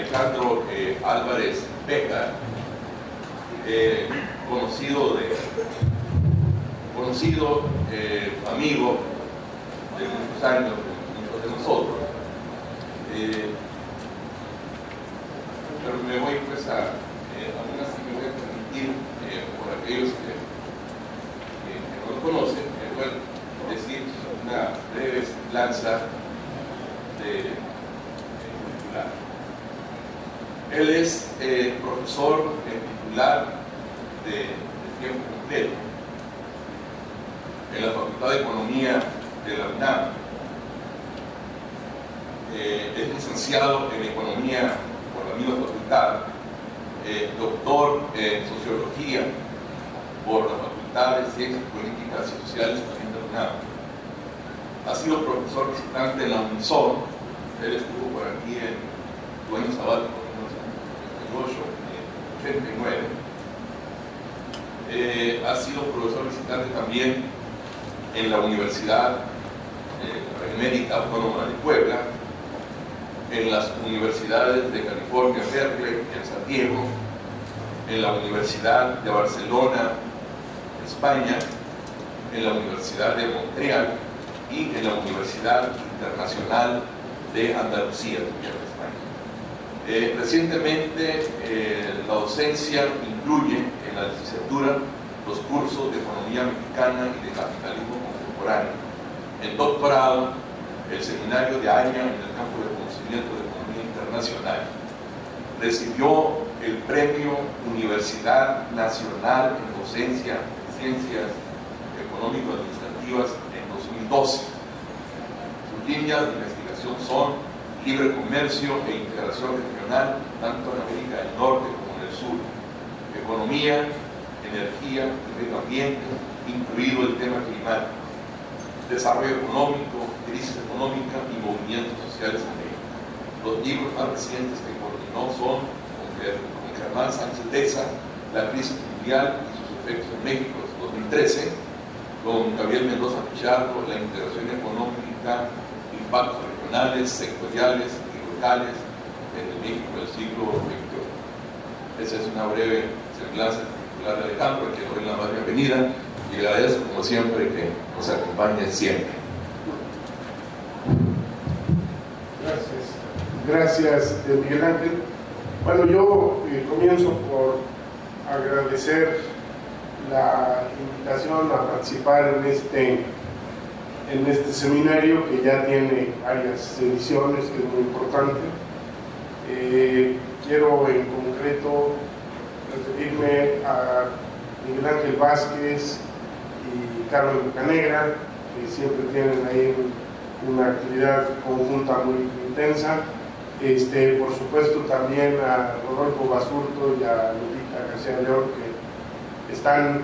Alejandro Álvarez Beca, conocido amigo de muchos años, de muchos de nosotros. Pero me voy pues aún así me voy a permitir, por aquellos que no lo conocen, decir una breve semblanza de titular. Él es profesor titular de tiempo completo en la Facultad de Economía de la UNAM. Es licenciado en Economía por la misma facultad, doctor en Sociología por la Facultad de Ciencias Políticas y Sociales también de la UNAM. Ha sido profesor visitante en la UNISON. Él estuvo por aquí en su año sabático en 1988, 89. Ha sido profesor visitante también en la Universidad Benemérita Autónoma de Puebla, en las universidades de California, Berkeley, en San Diego, en la Universidad de Barcelona, España, en la Universidad de Montreal y en la Universidad Internacional de Andalucía, también en España. Recientemente, la docencia incluye en la licenciatura los cursos de Economía Mexicana y de Capitalismo Contemporáneo. En doctorado, el seminario de Aña en el campo de conocimiento de Economía Internacional. Recibió el Premio Universidad Nacional en Docencia de Ciencias Económico-Administrativas en 2012. Sus líneas de investigación son libre comercio e integración regional, tanto en América del Norte como en el sur, economía, energía y medio ambiente, incluido el tema climático, desarrollo económico, crisis económica y movimientos sociales en México. Los libros más recientes que coordinó son con Germán Sánchez Deza, La crisis mundial y sus efectos en México, 2013, con Gabriel Mendoza Pichardo, La integración económica, impactos regionales, sectoriales y locales en el México del siglo XXI. Esa es una breve semblanza titular de Alejandro, que doy la más bienvenida y le agradezco como siempre que nos acompañe siempre. Gracias, Miguel Ángel. Bueno, yo comienzo por agradecer la invitación a participar en este seminario, que ya tiene varias ediciones, que es muy importante. Quiero en concreto referirme a Miguel Ángel Vázquez y Carmen Bocanegra, que siempre tienen ahí una actividad conjunta muy intensa. Por supuesto también a Rodolfo Basurto y a Lupita García León, que están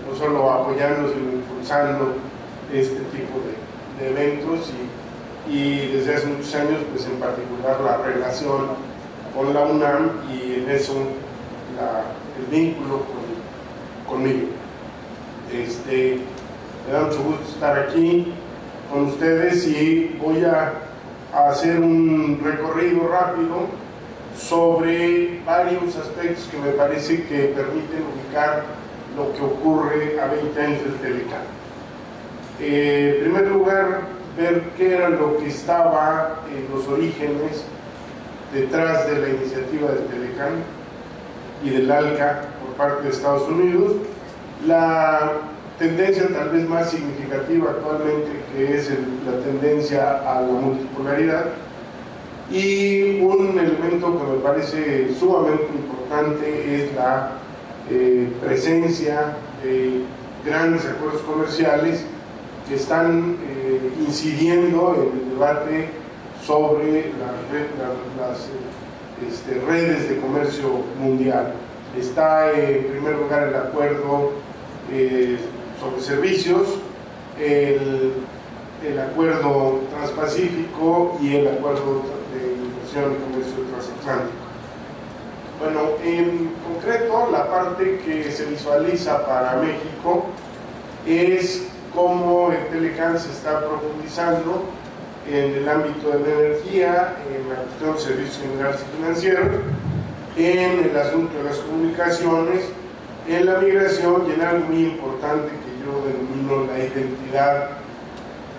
no solo apoyando sino impulsando este tipo de eventos, y desde hace muchos años pues en particular la relación con la UNAM y en eso el vínculo conmigo. Me da mucho gusto estar aquí con ustedes y voy a hacer un recorrido rápido sobre varios aspectos que me parece que permiten ubicar lo que ocurre a 20 años del Telecán. En primer lugar, ver qué era lo que estaba en los orígenes detrás de la iniciativa del Telecán y del ALCA por parte de Estados Unidos, la tendencia tal vez más significativa actualmente, que es la tendencia a la multipolaridad, y un elemento que me parece sumamente importante es la presencia de grandes acuerdos comerciales que están incidiendo en el debate sobre las redes de comercio mundial. Está en primer lugar el acuerdo sobre servicios, el acuerdo transpacífico y el acuerdo de inversión y comercio transatlántico. Bueno, en concreto, la parte que se visualiza para México es cómo el Telecán se está profundizando en el ámbito de la energía, en la cuestión de servicios generales y financieros, en el asunto de las comunicaciones, en la migración y en algo muy importante que yo denomino la identidad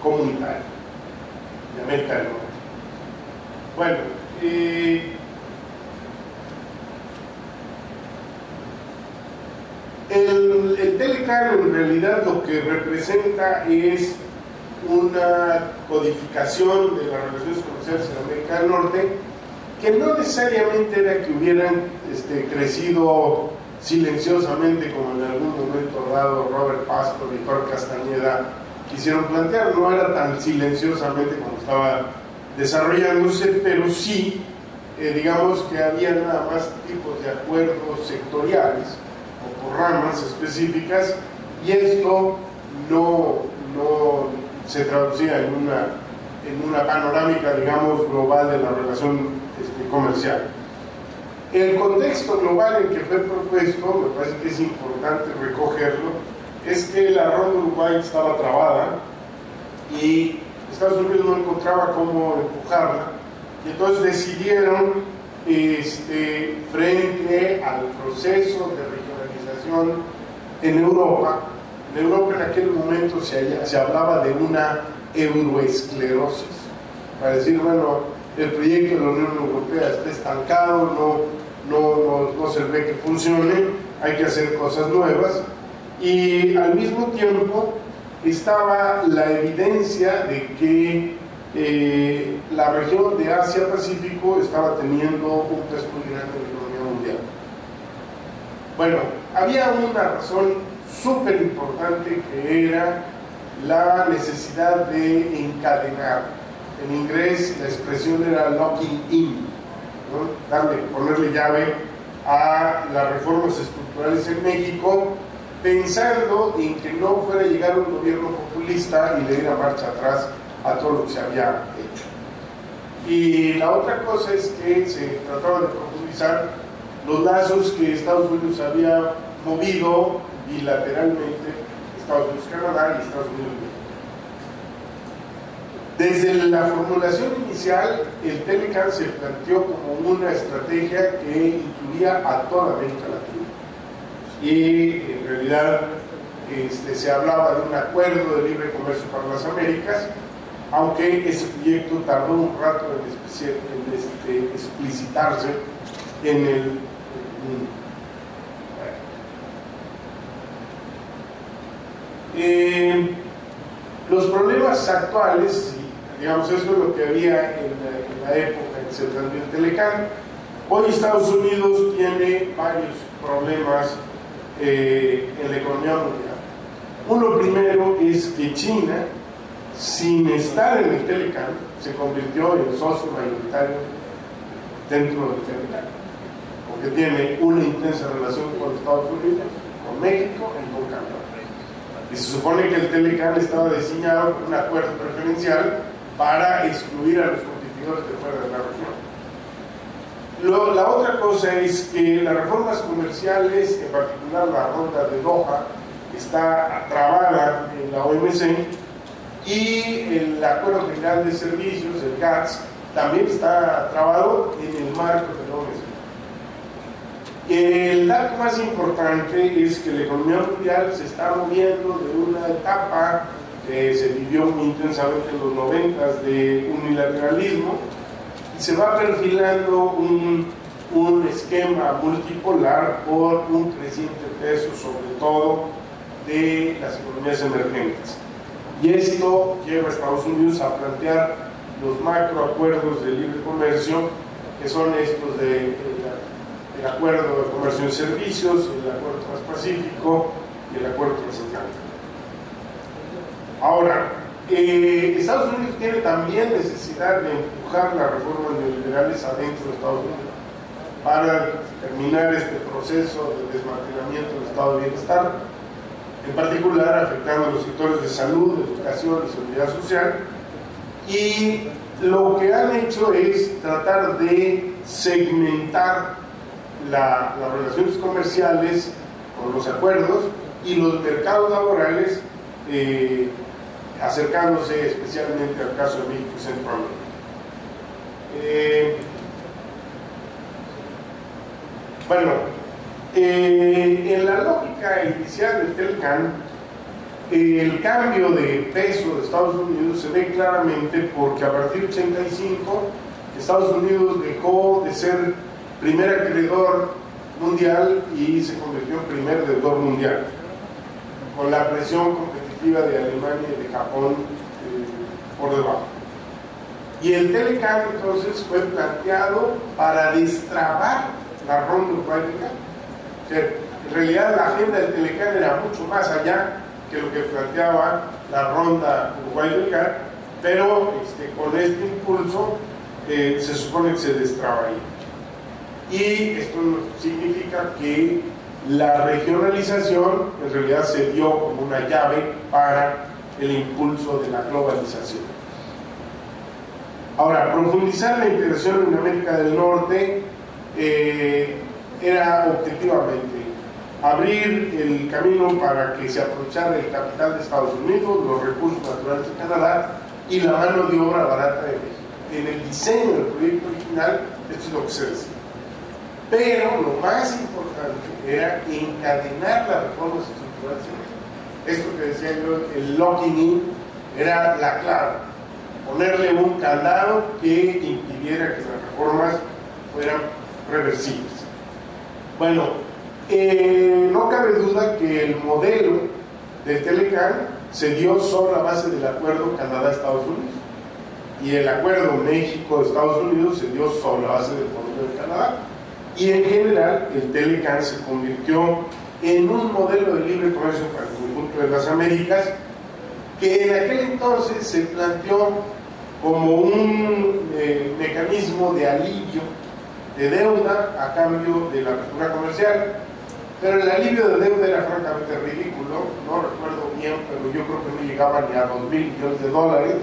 comunitaria de América del Norte. Bueno, el Telecan en realidad lo que representa es una codificación de las relaciones comerciales en América del Norte, que no necesariamente era que hubieran crecido silenciosamente como en algún momento dado Robert Pastor y Jorge Castañeda quisieron plantear. No era tan silenciosamente como estaba desarrollándose, pero sí, digamos que había nada más tipos de acuerdos sectoriales o por ramas específicas, y esto no se traducía en una panorámica, digamos, global de la relación comercial. El contexto global en que fue propuesto, me parece que es importante recogerlo, es que la ronda Uruguay estaba trabada y Estados Unidos no encontraba cómo empujarla, y entonces decidieron, frente al proceso de regionalización en Europa en aquel momento se hablaba de una euroesclerosis, para decir, bueno, el proyecto de la Unión Europea está estancado, no se ve que funcione, hay que hacer cosas nuevas, y al mismo tiempo estaba la evidencia de que la región de Asia-Pacífico estaba teniendo un peso muy grande en la economía mundial. Bueno, había una razón súper importante, que era la necesidad de encadenar. En inglés la expresión era locking in, ¿no? Ponerle llave a las reformas estructurales en México, pensando en que no fuera a llegar un gobierno populista y le diera marcha atrás a todo lo que se había hecho. Y la otra cosa es que se trataba de profundizar los lazos que Estados Unidos había movido bilateralmente, Estados Unidos-Canadá y Estados Unidos-México. Desde la formulación inicial, el Telecan se planteó como una estrategia que incluía a toda América Latina. Y en realidad se hablaba de un acuerdo de libre comercio para las Américas, aunque ese proyecto tardó un rato en explicitarse en el mundo. Los problemas actuales, digamos, esto es lo que había en la época en que se planteó el Telecan. Hoy Estados Unidos tiene varios problemas en la economía mundial. Uno primero es que China, sin estar en el Telecan, se convirtió en socio mayoritario dentro del Telecan, porque tiene una intensa relación con Estados Unidos, con México y con Canadá. Y se supone que el Telecan estaba diseñado con un acuerdo preferencial para excluir a los competidores de fuera de la región. La otra cosa es que las reformas comerciales, en particular la ronda de Doha, está trabada en la OMC, y el Acuerdo General de Servicios, el GATS, también está trabado en el marco de la OMC. El dato más importante es que la economía mundial se está moviendo de una etapa que se vivió muy intensamente en los 90 de unilateralismo, y se va perfilando un esquema multipolar por un creciente peso, sobre todo de las economías emergentes. Y esto lleva a Estados Unidos a plantear los macroacuerdos de libre comercio, que son estos el Acuerdo de Comercio y Servicios, el Acuerdo Transpacífico y el Acuerdo Transatlántico. Ahora, Estados Unidos tiene también necesidad de empujar las reformas neoliberales adentro de Estados Unidos para terminar este proceso de desmantelamiento del estado de bienestar, en particular afectando a los sectores de salud, educación y seguridad social. Y lo que han hecho es tratar de segmentar las relaciones comerciales con los acuerdos y los mercados laborales acercándose especialmente al caso de México y Centroamérica. En la lógica inicial del Telecán, el cambio de peso de Estados Unidos se ve claramente porque a partir de 85 Estados Unidos dejó de ser primer acreedor mundial y se convirtió en primer deudor mundial, con la presión competitiva de Alemania y de Japón por debajo. Y el Telecán entonces fue planteado para destrabar la ronda uruguaya. O sea, en realidad la agenda del Telecán era mucho más allá que lo que planteaba la ronda Uruguay-Delgar, pero con este impulso se supone que se destraba ahí. Y esto significa que la regionalización en realidad se dio como una llave para el impulso de la globalización. Ahora, profundizar la integración en América del Norte era objetivamente abrir el camino para que se aprovechara el capital de Estados Unidos, los recursos naturales de Canadá y la mano de obra barata de México. En el diseño del proyecto original, esto es lo que se decía. Pero lo más importante era encadenar las reformas estructurales. Esto que decía yo, el locking in, era la clave. Ponerle un candado que impidiera que las reformas fueran reversibles. Bueno, no cabe duda que el modelo de Telecán se dio solo a base del acuerdo Canadá-Estados Unidos. Y el acuerdo México-Estados Unidos se dio solo a base del modelo de Canadá. Y en general, el Telecán se convirtió en un modelo de libre comercio para el conjunto de las Américas, que en aquel entonces se planteó como un mecanismo de alivio de deuda a cambio de la apertura comercial. Pero el alivio de deuda era francamente ridículo, no recuerdo bien, pero yo creo que no llegaba ni a $2.000 millones.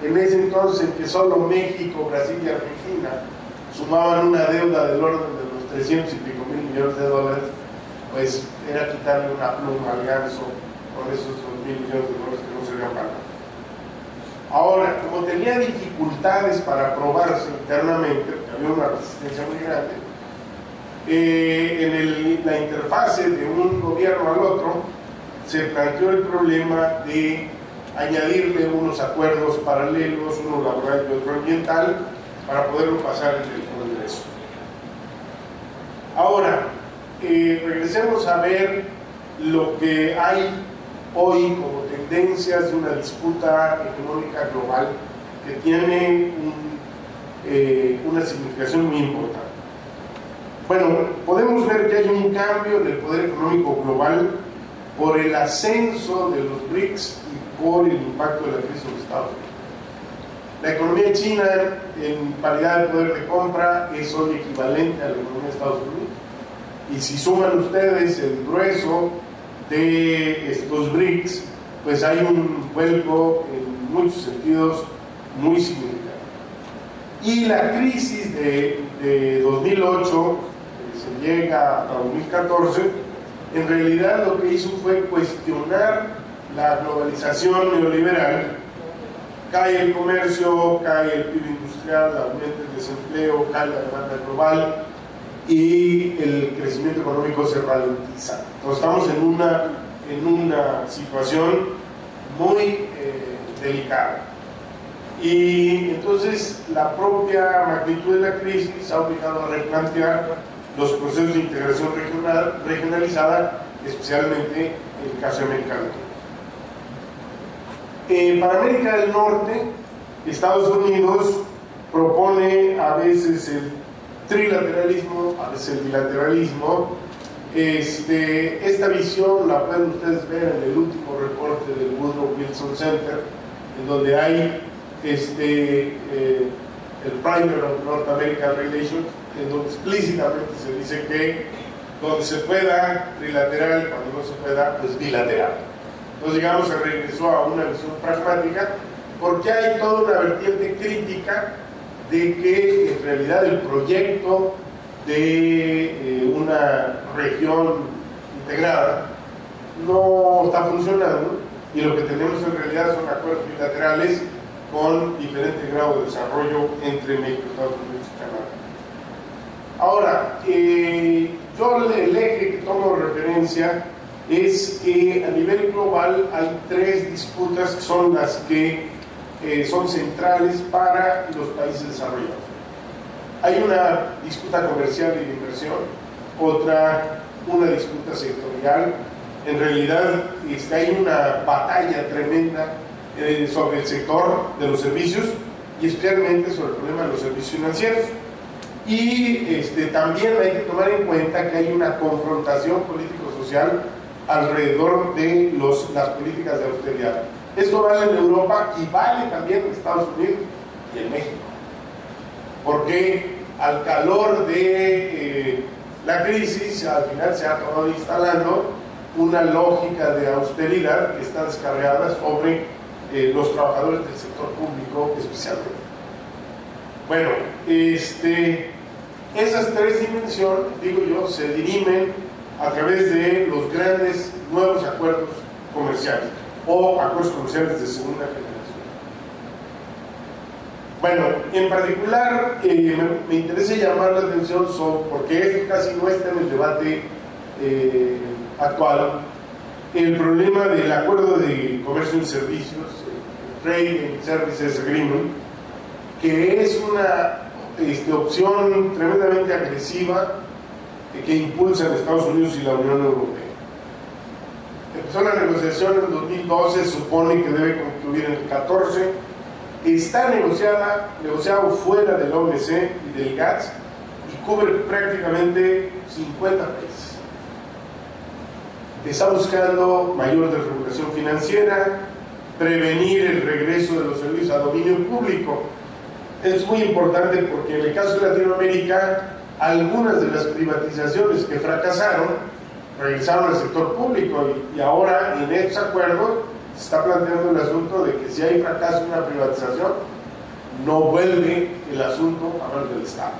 En ese entonces, en que solo México, Brasil y Argentina sumaban una deuda del orden de los 300 y pico mil millones de dólares, pues era quitarle una pluma al ganso con esos $2.000 millones que no se habían pagado. Ahora, como tenía dificultades para aprobarse internamente, porque había una resistencia muy grande, en la interfase de un gobierno al otro se planteó el problema de añadirle unos acuerdos paralelos, uno laboral y otro ambiental, para poderlo pasar en el Congreso. Ahora, regresemos a ver lo que hay hoy como tendencias de una disputa económica global que tiene una significación muy importante. Bueno, podemos ver que hay un cambio en el poder económico global por el ascenso de los BRICS y por el impacto de la crisis en Estados Unidos. La economía china en paridad de poder de compra es hoy equivalente a la economía de Estados Unidos. Y si suman ustedes el grueso de estos BRICS, pues hay un vuelco en muchos sentidos muy significativo. Y la crisis de 2008, que se llega a 2014, en realidad lo que hizo fue cuestionar la globalización neoliberal. Cae el comercio, cae el PIB industrial, aumenta el desempleo, cae la demanda global y el crecimiento económico se ralentiza. Entonces estamos en una situación muy delicada. Y entonces la propia magnitud de la crisis ha obligado a replantear los procesos de integración regionalizada, especialmente en el caso de América Latina. Para América del Norte, Estados Unidos propone a veces el trilateralismo, a veces el bilateralismo. Esta visión la pueden ustedes ver en el último reporte del Woodrow Wilson Center, en donde hay el Primer of North American Relations, en donde explícitamente se dice que donde se pueda trilateral, cuando no se pueda, pues bilateral. Entonces, digamos, se regresó a una visión pragmática, porque hay toda una vertiente crítica de que en realidad el proyecto de una región integrada no está funcionando y lo que tenemos en realidad son acuerdos bilaterales con diferente grado de desarrollo entre México, Estados Unidos y Canadá. Ahora, yo el eje que tomo referencia es que a nivel global hay tres disputas que son las que son centrales para los países desarrollados. Hay una disputa comercial y de inversión, otra una disputa sectorial. En realidad hay una batalla tremenda sobre el sector de los servicios y especialmente sobre el problema de los servicios financieros. Y también hay que tomar en cuenta que hay una confrontación político-social alrededor de las políticas de austeridad. Esto vale en Europa y vale también en Estados Unidos y en México, porque al calor de la crisis al final se ha tomado instalando una lógica de austeridad que está descargada sobre los trabajadores del sector público especialmente. Bueno, esas tres dimensiones, digo yo, se dirimen a través de los grandes nuevos acuerdos comerciales o acuerdos comerciales de segunda generación. Bueno, en particular me interesa llamar la atención porque esto casi no está en el debate actual, el problema del acuerdo de comercio y servicios, Trade and Services Agreement, que es una opción tremendamente agresiva que impulsan Estados Unidos y la Unión Europea. Empezó la negociación en 2012, se supone que debe concluir en el 2014. Está negociado fuera del OMC y del GATS y cubre prácticamente 50 países. Está buscando mayor desregulación financiera, prevenir el regreso de los servicios a dominio público. Es muy importante porque en el caso de Latinoamérica, algunas de las privatizaciones que fracasaron regresaron al sector público y ahora en estos acuerdos se está planteando el asunto de que si hay fracaso en una privatización, no vuelve el asunto a manos del Estado.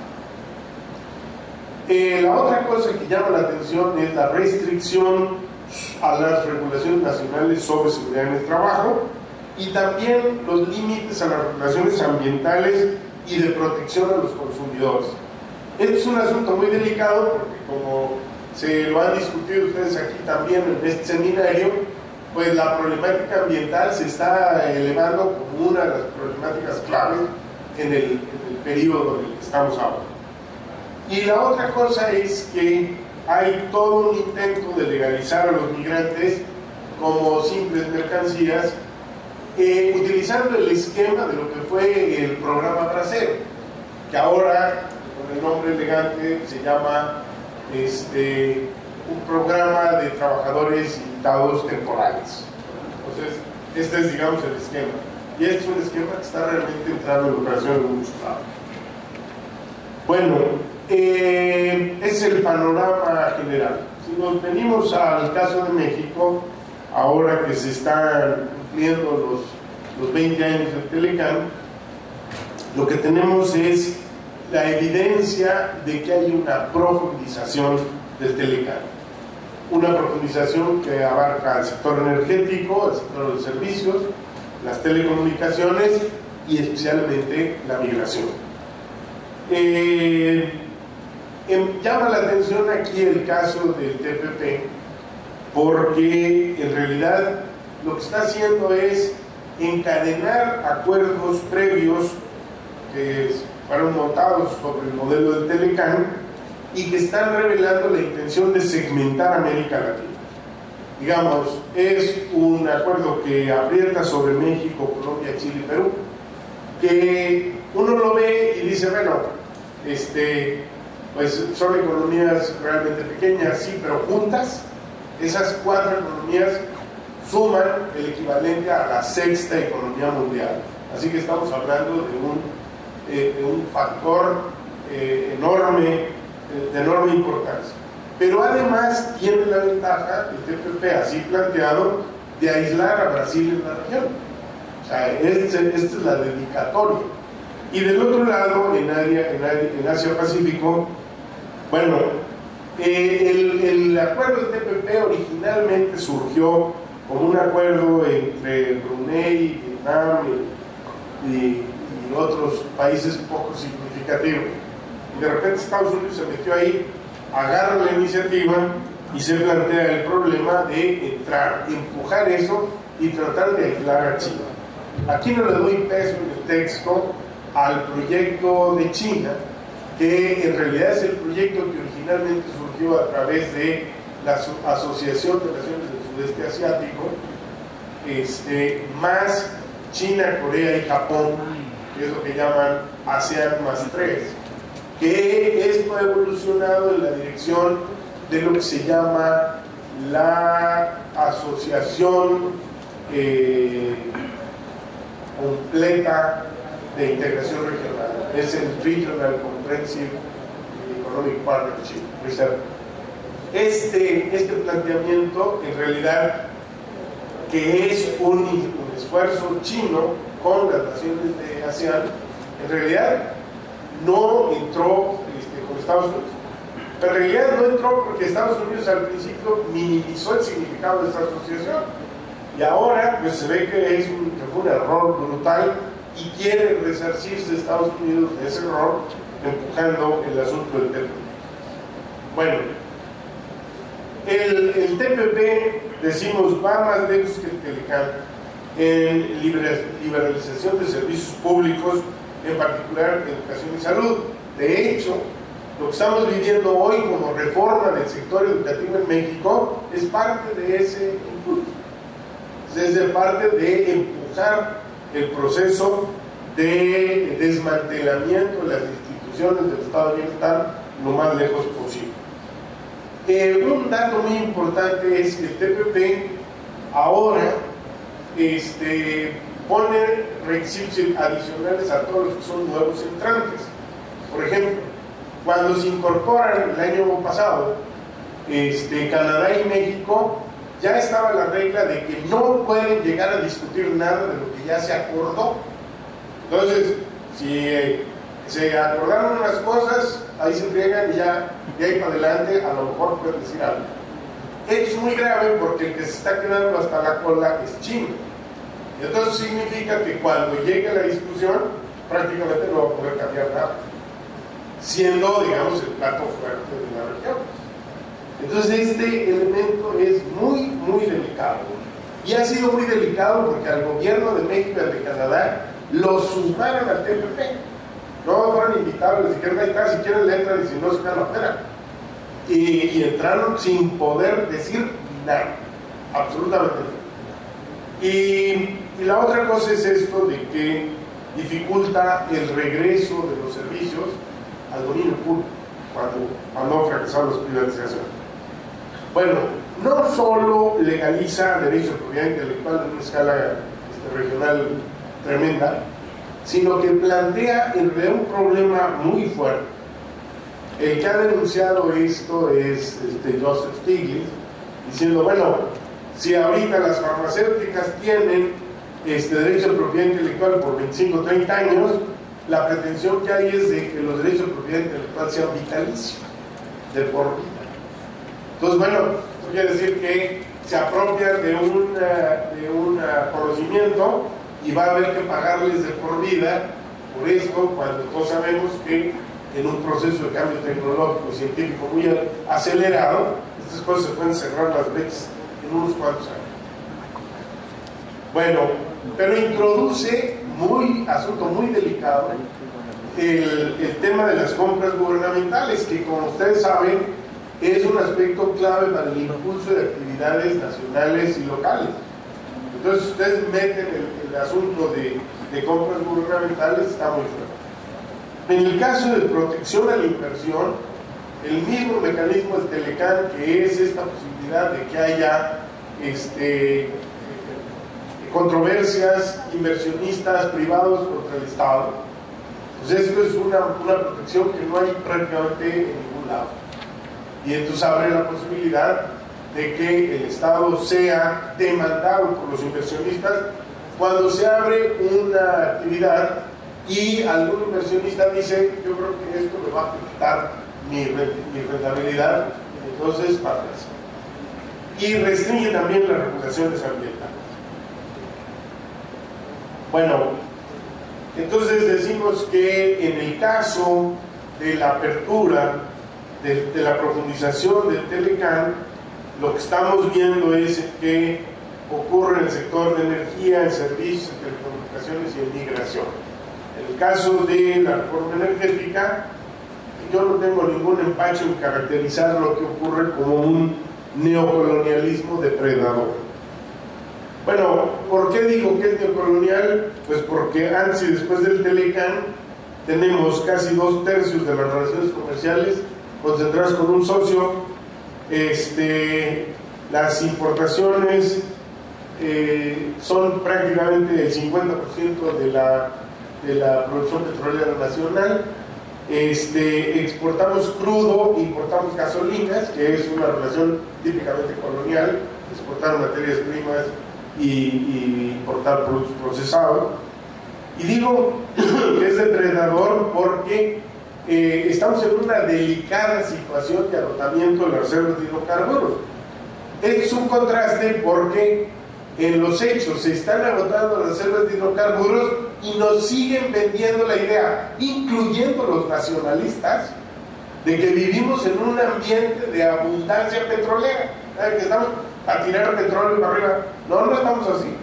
La otra cosa que llama la atención es la restricción a las regulaciones nacionales sobre seguridad en el trabajo y también los límites a las regulaciones ambientales y de protección a los consumidores. Este es un asunto muy delicado porque, como se lo han discutido ustedes aquí también en este seminario, pues la problemática ambiental se está elevando como una de las problemáticas claves en el periodo en el que estamos ahora. Y la otra cosa es que hay todo un intento de legalizar a los migrantes como simples mercancías, utilizando el esquema de lo que fue el programa Bracero, que ahora, con el nombre elegante, se llama un programa de trabajadores invitados temporales. Entonces, este es, digamos, el esquema. Y este es un esquema que está realmente entrando en operación en muchos lados. Bueno, es el panorama general. Si nos venimos al caso de México, ahora que se están cumpliendo los 20 años del Telecán, lo que tenemos es la evidencia de que hay una profundización del Telecán. Una profundización que abarca el sector energético, el sector de los servicios, las telecomunicaciones y especialmente la migración. Llama la atención aquí el caso del TPP, porque en realidad lo que está haciendo es encadenar acuerdos previos que fueron montados sobre el modelo del Telecán y que están revelando la intención de segmentar América Latina. Digamos, es un acuerdo que aprieta sobre México, Colombia, Chile y Perú, que uno lo ve y dice, bueno, pues son economías realmente pequeñas, sí, pero juntas, esas cuatro economías suman el equivalente a la sexta economía mundial. Así que estamos hablando de un factor enorme, de enorme importancia. Pero además tiene la ventaja, el TPP así planteado, de aislar a Brasil en la región. O sea, esta es la dedicatoria. Y del otro lado, en Asia-Pacífico, bueno, el acuerdo del TPP originalmente surgió como un acuerdo entre Brunei, Vietnam y otros países poco significativos. Y de repente Estados Unidos se metió ahí, agarra la iniciativa y se plantea el problema de entrar, empujar eso y tratar de aislar a China. Aquí no le doy peso en el texto al proyecto de China, que en realidad es el proyecto que originalmente surgió a través de la Asociación de Naciones del Sudeste Asiático, más China, Corea y Japón, que es lo que llaman ASEAN más 3, que esto ha evolucionado en la dirección de lo que se llama la Asociación Completa de Integración Regional, es el Regional Comprehensive Economic Partnership. Este planteamiento, en realidad, que es un esfuerzo chino con las naciones de ASEAN, en realidad no entró con Estados Unidos. Pero en realidad no entró porque Estados Unidos al principio minimizó el significado de esta asociación, y ahora pues se ve que fue un error brutal y quiere resarcirse Estados Unidos de ese error empujando el asunto del TPP. Bueno, el TPP, decimos, va más lejos que el Telecán en liberalización de servicios públicos, en particular educación y salud. De hecho, lo que estamos viviendo hoy como reforma del sector educativo en México es parte de ese impulso, es parte de empujar el proceso de desmantelamiento de las instituciones del Estado de Bienestar lo más lejos posible. Un dato muy importante es que el TPP ahora pone requisitos adicionales a todos los que son nuevos entrantes. Por ejemplo, cuando se incorporan el año pasado Canadá y México, ya estaba la regla de que no pueden llegar a discutir nada de lo que ya se acordó. Entonces, si se acordaron unas cosas, ahí se entregan y ya de ahí para adelante a lo mejor pueden decir algo. Esto es muy grave porque el que se está quedando hasta la cola es China. Y entonces significa que cuando llegue la discusión, prácticamente no va a poder cambiar nada, siendo, digamos, el plato fuerte de la región. Entonces este elemento es muy, muy delicado. Y ha sido muy delicado porque al gobierno de México y al de Canadá lo sumaron al TPP. No fueron invitados, les dijeron, ahí está, si quieren le entran y si no se quedan afuera. Y entraron sin poder decir nada, absolutamente nada. Y la otra cosa es esto de que dificulta el regreso de los servicios al dominio público cuando fracasaron las privatizaciones. Bueno, no solo legaliza derechos de propiedad intelectual en una escala regional tremenda, sino que plantea en realidad un problema muy fuerte. El que ha denunciado esto es Joseph Stiglitz, diciendo, bueno, si ahorita las farmacéuticas tienen derecho de propiedad intelectual por 25 o 30 años, la pretensión que hay es de que los derechos de propiedad intelectual sean vitalicios, de por vida. Entonces, bueno, eso quiere decir que se apropian de un conocimiento y va a haber que pagarles de por vida por esto, cuando todos sabemos que en un proceso de cambio tecnológico y científico muy acelerado, estas cosas se pueden cerrar las brechas en unos cuantos años. Bueno, pero introduce asunto muy delicado el tema de las compras gubernamentales, que como ustedes saben es un aspecto clave para el impulso de actividades nacionales y locales. Entonces ustedes meten el asunto de compras gubernamentales, está muy fuerte. En el caso de protección a la inversión, el mismo mecanismo del Telecán, que es esta posibilidad de que haya controversias inversionistas privados contra el Estado, pues esto es una protección que no hay prácticamente en ningún lado. Y entonces abre la posibilidad de que el Estado sea demandado por los inversionistas cuando se abre una actividad y algún inversionista dice, yo creo que esto me va a afectar mi rentabilidad, entonces para eso. y restringe también las regulaciones ambientales. Bueno, entonces decimos que en el caso de la apertura, de la profundización del Telecán, lo que estamos viendo es que ocurre en el sector de energía, en servicios, en telecomunicaciones y en migración. En el caso de la reforma energética, yo no tengo ningún empacho en caracterizar lo que ocurre como un neocolonialismo depredador. Bueno, ¿por qué digo que es neocolonial? Pues porque antes y después del Telecán tenemos casi 2/3 de las relaciones comerciales concentradas con un socio. Las importaciones son prácticamente el 50% de la producción petrolera nacional. Exportamos crudo, importamos gasolinas, que es una relación típicamente colonial, exportar materias primas y importar productos procesados. Y digo que es depredador porque estamos en una delicada situación de agotamiento de las reservas de hidrocarburos. Es un contraste porque en los hechos se están agotando las reservas de hidrocarburos y nos siguen vendiendo la idea, incluyendo los nacionalistas, de que vivimos en un ambiente de abundancia petrolera, que estamos a tirar petróleo para arriba. No, no estamos así.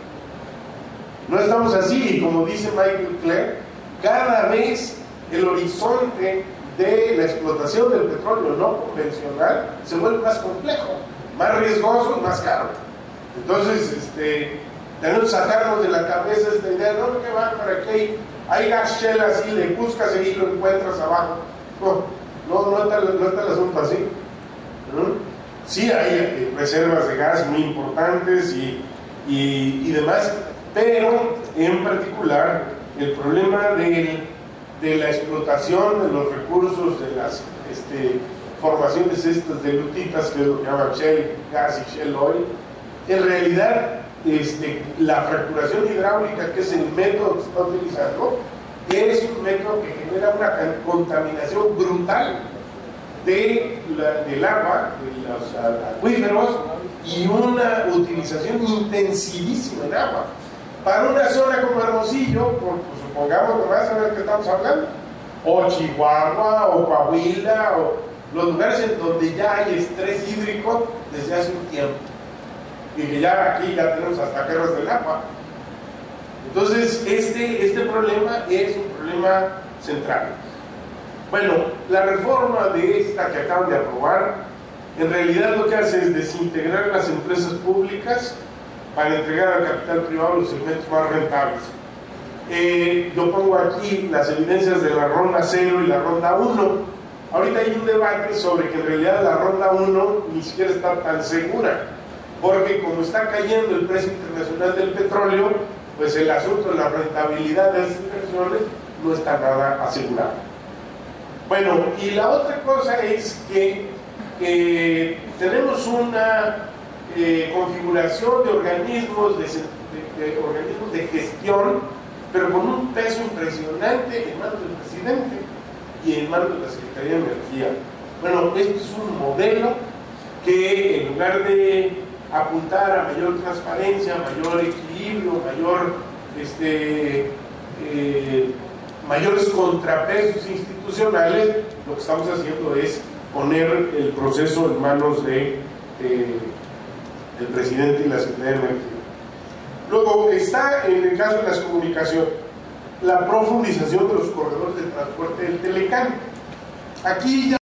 No estamos así, y como dice Michael Clerc, cada vez el horizonte de la explotación del petróleo no convencional se vuelve más complejo, más riesgoso y más caro. Entonces, tenemos que sacarnos de la cabeza esta idea, no, que va para aquí, hay gas shell así, le buscas y lo encuentras abajo. No está el asunto así. Sí hay reservas de gas muy importantes y demás, pero en particular el problema de la explotación de los recursos de las formaciones estas de lutitas, que es lo que llaman shale gas y shale oil, en realidad la fracturación hidráulica, que es el método que se está utilizando, es un método que genera una contaminación brutal del agua, de los acuíferos, y una utilización intensivísima en agua. Para una zona como Hermosillo, pues supongamos nomás a ver qué estamos hablando, o Chihuahua, o Coahuila, o los lugares en donde ya hay estrés hídrico desde hace un tiempo, y que ya aquí ya tenemos hasta guerras del agua. Entonces este problema es un problema central. Bueno, la reforma de esta que acaban de aprobar, en realidad lo que hace es desintegrar las empresas públicas para entregar al capital privado los segmentos más rentables. Yo pongo aquí las evidencias de la ronda 0 y la ronda 1. Ahorita hay un debate sobre que en realidad la ronda 1 ni siquiera está tan segura, porque como está cayendo el precio internacional del petróleo, pues el asunto de la rentabilidad de esas inversiones no está nada asegurado. Bueno, y la otra cosa es que tenemos una configuración de organismos de gestión, pero con un peso impresionante en manos del presidente y en manos de la Secretaría de Energía. Bueno, este es un modelo que en lugar de apuntar a mayor transparencia, mayor equilibrio, mayores contrapesos institucionales, lo que estamos haciendo es poner el proceso en manos del presidente y la Secretaría de Energía. Luego está, en el caso de las comunicaciones, la profundización de los corredores de transporte del Telecán. Aquí ya